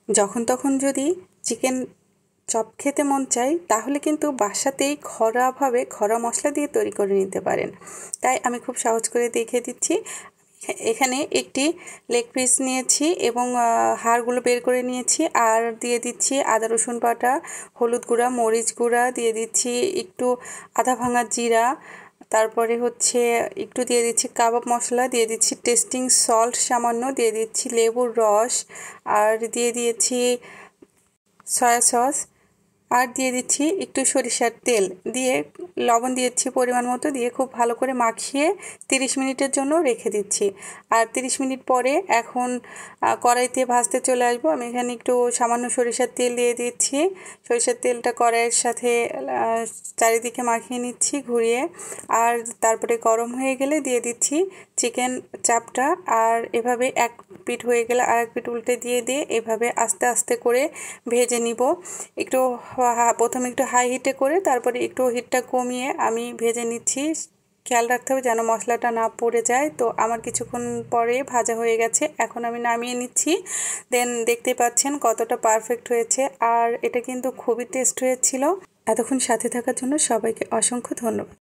যখন তখন যদি চিকেন চপ খেতে মন চাই তাহলে কিন্তু বাসাতেই ঘরোয়া মশলা দিয়ে তৈরি করে নিতে পারেন। তাই আমি খুব সহজ করে দেখিয়ে দিচ্ছি। এখানে একটি লেগ পিস নিয়েছি এবং হাড়গুলো বের করে নিয়েছি, আর দিয়ে দিচ্ছি আদা রসুন বাটা, হলুদ গুঁড়া, মরিচ গুঁড়া, দিয়ে দিচ্ছি একটু আধা ভাঙা জিরা, তারপরে হচ্ছে একটু দিয়ে দিচ্ছি কাবাব মশলা, দিয়ে দিচ্ছি টেস্টিং সল্ট সামান্য, দিয়ে দিচ্ছি লেবুর রস, আর দিয়ে দিয়েছি সয়া সস, আর দিয়ে দিচ্ছি একটু সরিষার তেল, দিয়ে লবণ দিয়েছি পরিমাণ মতো, দিয়ে খুব ভালো করে মাখিয়ে 30 মিনিটের জন্য রেখে দিচ্ছি। আর 30 মিনিট পরে এখন কড়াইতে ভাজতে চলে আসবো। আমি এখানে একটু সামান্য সরিষার তেল দিয়ে দিচ্ছি। সরিষার তেলটা কড়াইয়ের সাথে চারিদিকে মাখিয়ে নিচ্ছি ঘুরিয়ে, আর তারপরে গরম হয়ে গেলে দিয়ে দিচ্ছি চিকেন চাপটা, আর এভাবে এক পিঠ হয়ে গেলে আর এক পিঠ উল্টে দিয়ে এভাবে আস্তে আস্তে করে ভেজে নিব। একটু প্রথমে একটু হাই হিটে করে তারপরে একটু হিটটা কমিয়ে আমি ভেজে নিচ্ছি। খেয়াল রাখতে হবে যেন মশলাটা না পড়ে যায়। তো আমার কিছুক্ষণ পরে ভাজা হয়ে গেছে, এখন আমি নামিয়ে নিচ্ছি। দেন দেখতে পাচ্ছেন কতটা পারফেক্ট হয়েছে, আর এটা কিন্তু খুবই টেস্ট হয়েছিল। এতক্ষণ সাথে থাকার জন্য সবাইকে অসংখ্য ধন্যবাদ।